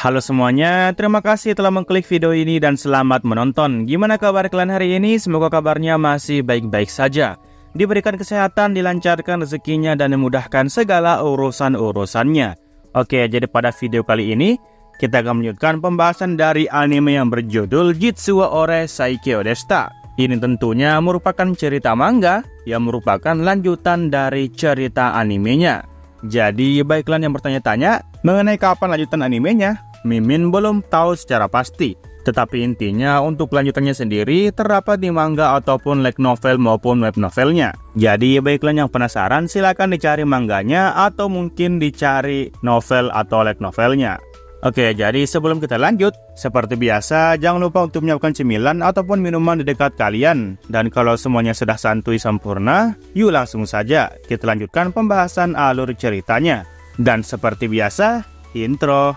Halo semuanya, terima kasih telah mengklik video ini dan selamat menonton. Gimana kabar kalian hari ini? Semoga kabarnya masih baik-baik saja. Diberikan kesehatan, dilancarkan rezekinya, dan dimudahkan segala urusan-urusannya. Oke, jadi pada video kali ini, kita akan melanjutkan pembahasan dari anime yang berjudul Jitsuwa Ore Saikyo Deshita. Ini tentunya merupakan cerita manga yang merupakan lanjutan dari cerita animenya. Jadi, baik kalian yang bertanya-tanya mengenai kapan lanjutan animenya, Mimin belum tahu secara pasti. Tetapi intinya untuk lanjutannya sendiri terdapat di manga ataupun light novel maupun web novelnya. Jadi baik kalian yang penasaran silakan dicari manganya atau mungkin dicari novel atau light novelnya. Oke, jadi sebelum kita lanjut, seperti biasa jangan lupa untuk menyiapkan cemilan ataupun minuman di dekat kalian. Dan kalau semuanya sudah santuy sempurna, yuk langsung saja kita lanjutkan pembahasan alur ceritanya. Dan seperti biasa, intro.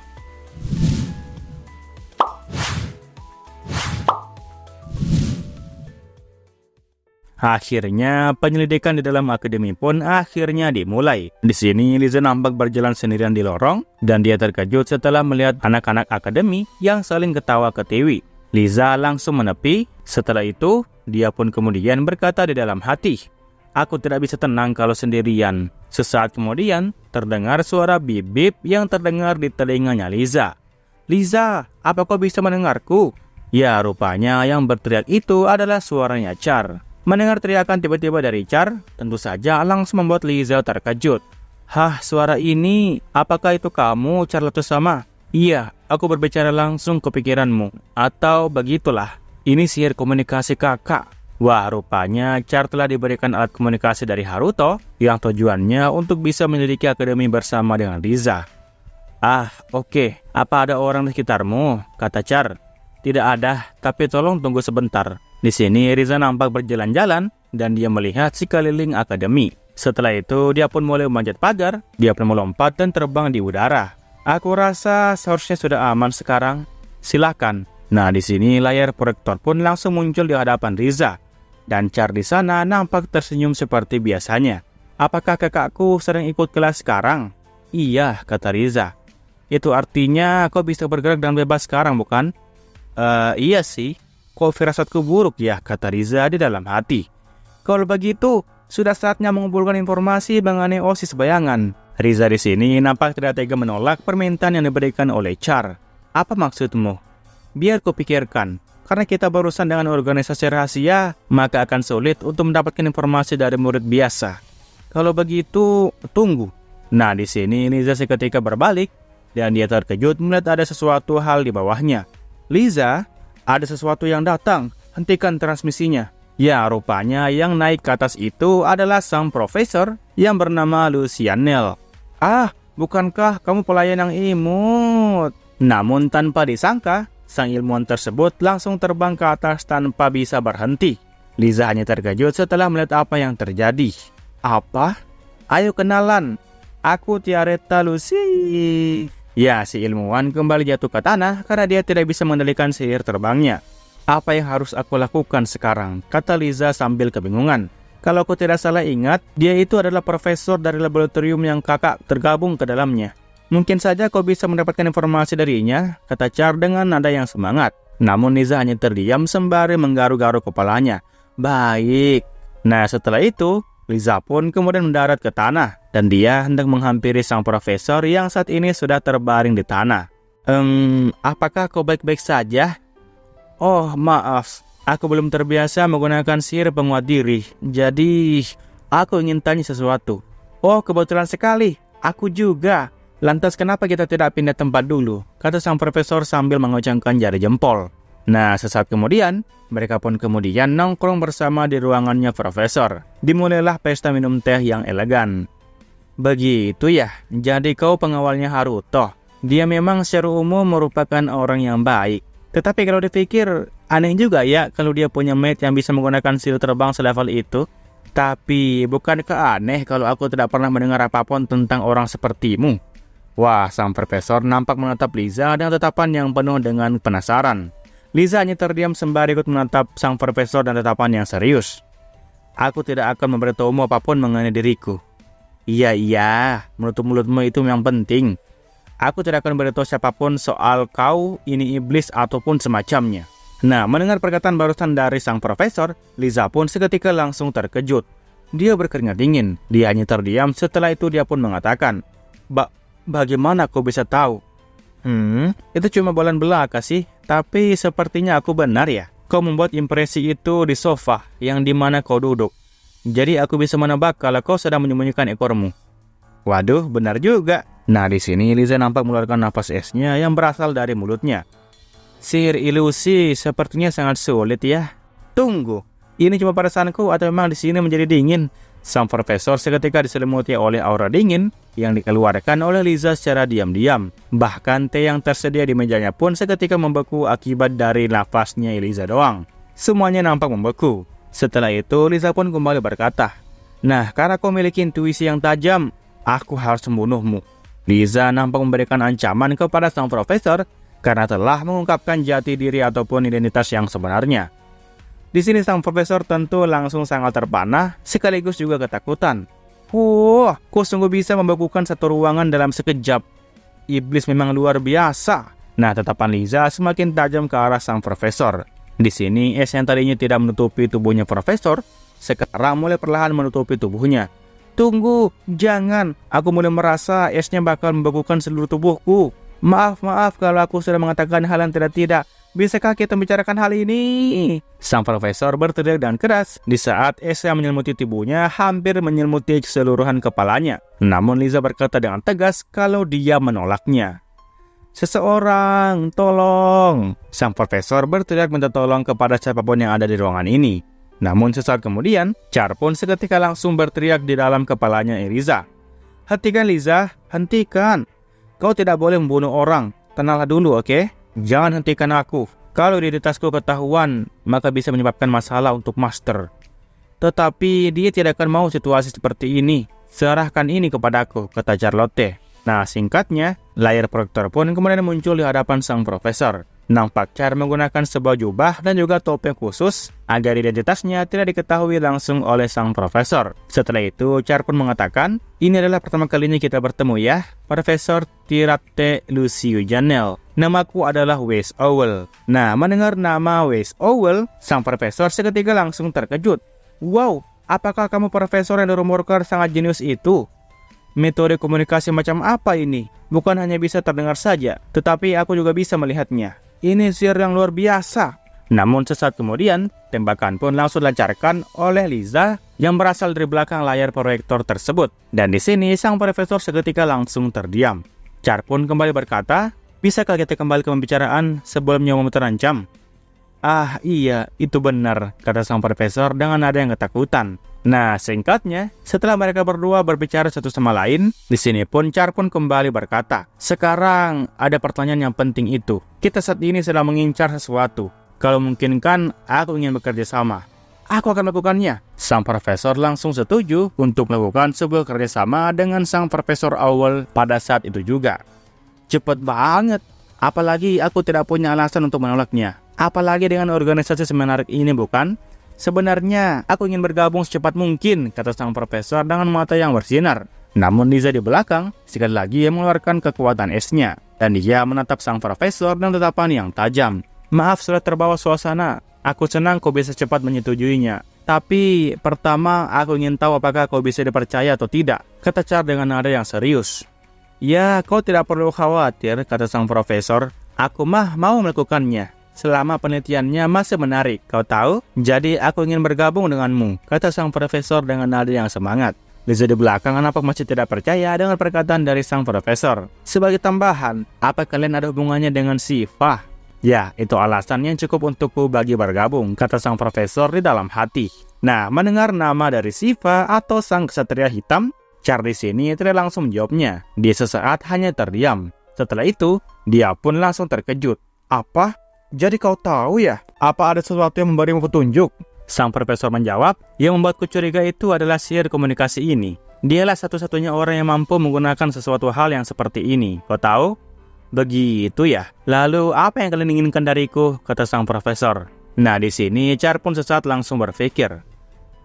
Akhirnya, penyelidikan di dalam akademi pun akhirnya dimulai. Di sini, Liza nampak berjalan sendirian di lorong, dan dia terkejut setelah melihat anak-anak akademi yang saling ketawa ketiwi. Liza langsung menepi. Setelah itu, dia pun kemudian berkata di dalam hati, "Aku tidak bisa tenang kalau sendirian." Sesaat kemudian, terdengar suara bip-bip yang terdengar di telinganya Liza. "Liza, apa kau bisa mendengarku?" Ya, rupanya yang berteriak itu adalah suaranya Char. Mendengar teriakan tiba-tiba dari Char, tentu saja langsung membuat Liza terkejut. "Hah, suara ini, apakah itu kamu, Char Sama?" "Iya, aku berbicara langsung ke pikiranmu." "Atau begitulah, ini sihir komunikasi kakak." Wah, rupanya Char telah diberikan alat komunikasi dari Haruto yang tujuannya untuk bisa menyelidiki akademi bersama dengan Liza. "Ah, oke. Apa ada orang di sekitarmu?" kata Char. "Tidak ada, tapi tolong tunggu sebentar." Di sini Riza nampak berjalan-jalan dan dia melihat sekeliling akademi. Setelah itu dia pun mulai memanjat pagar, dia pun melompat dan terbang di udara. "Aku rasa seharusnya sudah aman sekarang. Silakan." Nah, di sini layar proyektor pun langsung muncul di hadapan Riza. Dan Char di sana nampak tersenyum seperti biasanya. "Apakah kakakku sedang ikut kelas sekarang?" "Iya," kata Riza. "Itu artinya kau bisa bergerak dan bebas sekarang, bukan?" Iya sih. Kok firasatku buruk ya?" kata Riza di dalam hati. "Kalau begitu, sudah saatnya mengumpulkan informasi mengenai OSIS bayangan." Riza di sini nampak tidak tega menolak permintaan yang diberikan oleh Char. "Apa maksudmu?" "Biar kupikirkan. Karena kita berurusan dengan organisasi rahasia, maka akan sulit untuk mendapatkan informasi dari murid biasa. Kalau begitu, tunggu." Nah, di sini Riza seketika berbalik dan dia terkejut melihat ada sesuatu hal di bawahnya. "Liza, ada sesuatu yang datang, hentikan transmisinya." Ya, rupanya yang naik ke atas itu adalah sang profesor yang bernama Lucianel. "Ah, bukankah kamu pelayan yang imut?" Namun tanpa disangka, sang ilmuwan tersebut langsung terbang ke atas tanpa bisa berhenti. Liza hanya terkejut setelah melihat apa yang terjadi. "Apa? Ayo kenalan, aku Tiareta Lucy." Ya, si ilmuwan kembali jatuh ke tanah karena dia tidak bisa mengendalikan sihir terbangnya. "Apa yang harus aku lakukan sekarang?" kata Liza sambil kebingungan. "Kalau aku tidak salah ingat, dia itu adalah profesor dari laboratorium yang kakak tergabung ke dalamnya. Mungkin saja kau bisa mendapatkan informasi darinya," kata Char dengan nada yang semangat. Namun Liza hanya terdiam sembari menggaru-garu kepalanya. "Baik." Nah, setelah itu, Liza pun kemudian mendarat ke tanah dan dia hendak menghampiri sang profesor yang saat ini sudah terbaring di tanah. Apakah kau baik-baik saja?" "Oh, maaf. Aku belum terbiasa menggunakan sihir penguat diri. Jadi, aku ingin tanya sesuatu." "Oh, kebetulan sekali. Aku juga. Lantas kenapa kita tidak pindah tempat dulu?" kata sang profesor sambil mengoncangkan jari jempol. Nah, sesaat kemudian, mereka pun kemudian nongkrong bersama di ruangannya profesor. Dimulailah pesta minum teh yang elegan. "Begitu ya, jadi kau pengawalnya Haruto. Dia memang secara umum merupakan orang yang baik. Tetapi kalau dipikir, aneh juga ya kalau dia punya mate yang bisa menggunakan sihir terbang selevel itu. Tapi bukankah aneh kalau aku tidak pernah mendengar apapun tentang orang sepertimu?" Wah, sang profesor nampak menatap Liza dengan tatapan yang penuh dengan penasaran. Liza hanya terdiam sembari ikut menatap sang profesor dan tatapan yang serius. "Aku tidak akan memberitahumu apapun mengenai diriku." Iya, menutup mulutmu itu yang penting." Aku tidak akan beritahu siapapun soal kau ini iblis ataupun semacamnya. Nah, mendengar perkataan barusan dari sang profesor, Liza pun seketika langsung terkejut. Dia berkeringat dingin. Dia hanya terdiam. Setelah itu dia pun mengatakan, Bagaimana kau bisa tahu? Itu cuma bulan belaka sih. Tapi sepertinya aku benar ya. Kau membuat impresi itu di sofa yang dimana kau duduk. Jadi aku bisa menebak kalau kau sedang menyembunyikan ekormu. Waduh, benar juga. Nah, di sini Liza nampak mengeluarkan napas esnya yang berasal dari mulutnya. Sihir ilusi sepertinya sangat sulit ya. Tunggu, ini cuma perasaanku atau memang di sini menjadi dingin? Sang profesor seketika diselimuti oleh aura dingin yang dikeluarkan oleh Liza secara diam-diam. Bahkan teh yang tersedia di mejanya pun seketika membeku akibat dari nafasnya Liza doang. Semuanya nampak membeku. Setelah itu Liza pun kembali berkata, Nah, karena kau memiliki intuisi yang tajam, aku harus membunuhmu. Liza nampak memberikan ancaman kepada sang profesor karena telah mengungkapkan jati diri ataupun identitas yang sebenarnya. Di sini sang profesor tentu langsung sangat terpanah sekaligus juga ketakutan. Kau sungguh bisa membekukan satu ruangan dalam sekejap. Iblis memang luar biasa. Nah, tatapan Liza semakin tajam ke arah sang profesor. Di sini es yang tadinya tidak menutupi tubuhnya profesor, sekarang mulai perlahan menutupi tubuhnya. Tunggu, jangan. Aku mulai merasa esnya bakal membekukan seluruh tubuhku. Maaf kalau aku sudah mengatakan hal yang tidak. Bisakah kita bicarakan hal ini? Sang profesor berteriak dengan keras di saat es yang menyelimuti tubuhnya hampir menyelimuti keseluruhan kepalanya. Namun Liza berkata dengan tegas kalau dia menolaknya. Seseorang, tolong! Sang profesor berteriak minta tolong kepada siapapun yang ada di ruangan ini. Namun sesaat kemudian, Char pun seketika langsung berteriak di dalam kepalanya Liza. Hentikan Liza, hentikan! Kau tidak boleh membunuh orang. Tenanglah dulu, oke? Jangan hentikan aku. Kalau identitasku ketahuan, maka bisa menyebabkan masalah untuk Master. Tetapi dia tidak akan mau situasi seperti ini. Serahkan ini kepadaku, kata Charlotte. Nah, singkatnya, layar proyektor pun kemudian muncul di hadapan sang profesor. Nampak Char menggunakan sebuah jubah dan juga topeng khusus agar identitasnya tidak diketahui langsung oleh sang profesor. Setelah itu, Char pun mengatakan, ini adalah pertama kalinya kita bertemu ya, Profesor Tirate Lucio Janel. Namaku adalah West Owl. Nah, mendengar nama West Owl, sang profesor seketika langsung terkejut. Wow, apakah kamu profesor yang dirumorkan sangat jenius itu? Metode komunikasi macam apa ini? Bukan hanya bisa terdengar saja, tetapi aku juga bisa melihatnya. Ini sihir yang luar biasa. Namun sesaat kemudian, tembakan pun langsung dilancarkan oleh Liza yang berasal dari belakang layar proyektor tersebut. Dan di sini sang profesor seketika langsung terdiam. Char pun kembali berkata, bisakah kita kembali ke pembicaraan sebelum nyawamu terancam? Ah iya, itu benar, kata sang profesor dengan nada yang ketakutan. Nah, singkatnya, setelah mereka berdua berbicara satu sama lain, di sini pun Char pun kembali berkata, sekarang ada pertanyaan yang penting itu. Kita saat ini sedang mengincar sesuatu. Kalau memungkinkan, aku ingin bekerja sama. Aku akan melakukannya. Sang profesor langsung setuju untuk melakukan sebuah kerjasama dengan sang profesor Owl pada saat itu juga. Cepet banget. Apalagi aku tidak punya alasan untuk menolaknya. Apalagi dengan organisasi semenarik ini, bukan? Sebenarnya, aku ingin bergabung secepat mungkin, kata sang profesor dengan mata yang bersinar. Namun Liza di belakang, sekali lagi ia mengeluarkan kekuatan esnya. Dan dia menatap sang profesor dengan tatapan yang tajam. Maaf sudah terbawa suasana. Aku senang kau bisa cepat menyetujuinya. Tapi, pertama aku ingin tahu apakah kau bisa dipercaya atau tidak, kata Char dengan nada yang serius. Ya, kau tidak perlu khawatir, kata sang profesor. Aku mah mau melakukannya. Selama penelitiannya masih menarik, kau tahu? Jadi aku ingin bergabung denganmu, kata sang profesor dengan nada yang semangat. Liza di belakang nampak masih tidak percaya dengan perkataan dari sang profesor. Sebagai tambahan, apa kalian ada hubungannya dengan Siva? Ya, itu alasan yang cukup untukku bagi bergabung, kata sang profesor di dalam hati. Nah, mendengar nama dari Siva atau sang kesatria hitam, Char di sini tidak langsung menjawabnya. Dia sesaat hanya terdiam. Setelah itu, dia pun langsung terkejut. Apa? Jadi kau tahu ya, apa ada sesuatu yang memberimu petunjuk? Sang profesor menjawab, yang membuatku curiga itu adalah sihir komunikasi ini. Dialah satu-satunya orang yang mampu menggunakan sesuatu hal yang seperti ini. Kau tahu? Begitu ya. Lalu apa yang kalian inginkan dariku? Kata sang profesor. Nah, di sini Char pun sesaat langsung berpikir.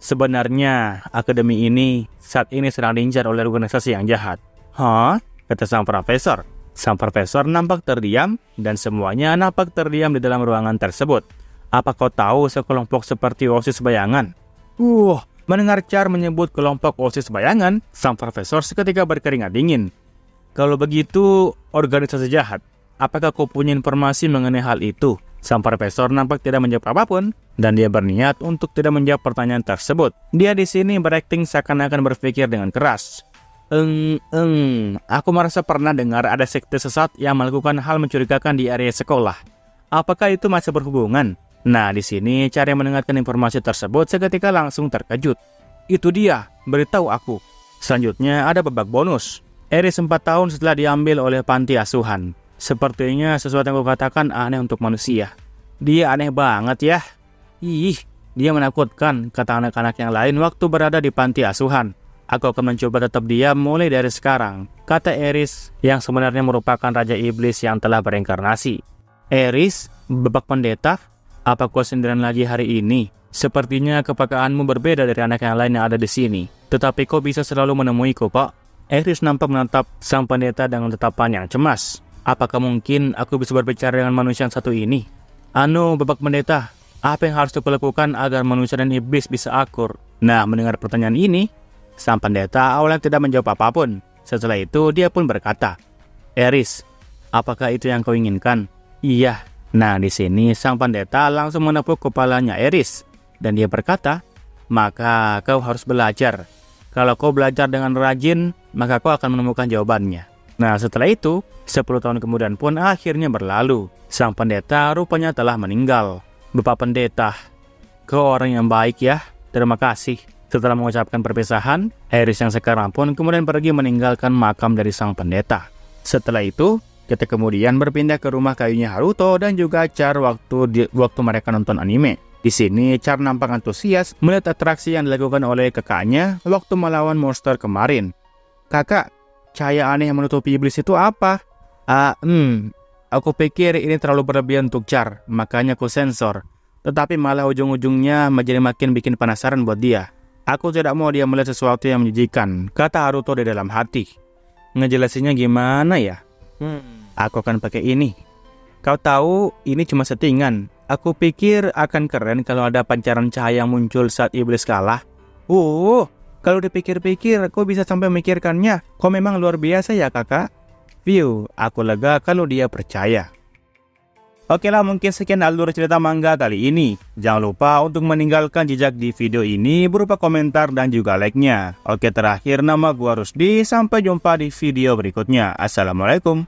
Sebenarnya, akademi ini saat ini sedang diincar oleh organisasi yang jahat. Hah? Kata sang profesor. Sang profesor nampak terdiam dan semuanya nampak terdiam di dalam ruangan tersebut. Apa kau tahu sekelompok seperti OSIS bayangan? Mendengar Char menyebut kelompok OSIS bayangan, sang profesor seketika berkeringat dingin. Kalau begitu, organisasi jahat. Apakah kau punya informasi mengenai hal itu? Sang profesor nampak tidak menjawab apapun, dan dia berniat untuk tidak menjawab pertanyaan tersebut. Dia di sini berakting seakan-akan berpikir dengan keras. Aku merasa pernah dengar ada sekte sesat yang melakukan hal mencurigakan di area sekolah. Apakah itu masih berhubungan? Nah, di sini cara mendengarkan informasi tersebut seketika langsung terkejut. Itu dia, beritahu aku. Selanjutnya ada babak bonus. Eris 4 tahun setelah diambil oleh panti asuhan. Sepertinya sesuatu yang kukatakan aneh untuk manusia. Dia aneh banget ya. Dia menakutkan, kata anak-anak yang lain waktu berada di panti asuhan. Aku akan mencoba tetap diam mulai dari sekarang, kata Eris yang sebenarnya merupakan Raja Iblis yang telah bereinkarnasi. Eris, babak pendeta, apa kau sendirian lagi hari ini? Sepertinya kepekaanmu berbeda dari anak yang lain yang ada di sini. Tetapi kau bisa selalu menemuiku, Pak. Eris nampak menatap sang pendeta dengan tatapan yang cemas. Apakah mungkin aku bisa berbicara dengan manusia yang satu ini? Babak pendeta, apa yang harus aku lakukan agar manusia dan iblis bisa akur? Nah, mendengar pertanyaan ini, sang pendeta awalnya tidak menjawab apapun. Setelah itu, dia pun berkata, Eris, apakah itu yang kau inginkan? Iya. Nah, di sini sang pendeta langsung menepuk kepalanya Eris. Dan dia berkata, maka kau harus belajar. Kalau kau belajar dengan rajin, maka kau akan menemukan jawabannya. Nah, setelah itu, 10 tahun kemudian pun akhirnya berlalu. Sang pendeta rupanya telah meninggal. Bapak pendeta, kau orang yang baik ya. Terima kasih. Setelah mengucapkan perpisahan, Eris yang sekarang pun kemudian pergi meninggalkan makam dari sang pendeta. Setelah itu, kita kemudian berpindah ke rumah kayunya Haruto dan juga Char waktu mereka nonton anime. Di sini, Char nampak antusias melihat atraksi yang dilakukan oleh kakaknya waktu melawan monster kemarin. Kakak, cahaya aneh yang menutupi iblis itu apa? Aku pikir ini terlalu berlebihan untuk Char, makanya aku sensor. Tetapi malah ujung-ujungnya menjadi makin bikin penasaran buat dia. Aku tidak mau dia melihat sesuatu yang menjijikan, kata Haruto di dalam hati. Ngejelasinnya gimana ya? Aku akan pakai ini. Kau tahu, ini cuma settingan. Aku pikir akan keren kalau ada pancaran cahaya yang muncul saat iblis kalah. Kalau dipikir-pikir, kau bisa sampai memikirkannya. Kau memang luar biasa ya kakak. Aku lega kalau dia percaya. Oke lah, mungkin sekian alur cerita manga kali ini. Jangan lupa untuk meninggalkan jejak di video ini berupa komentar dan juga like-nya. Oke, terakhir nama gua Rusdi. Sampai jumpa di video berikutnya. Assalamualaikum.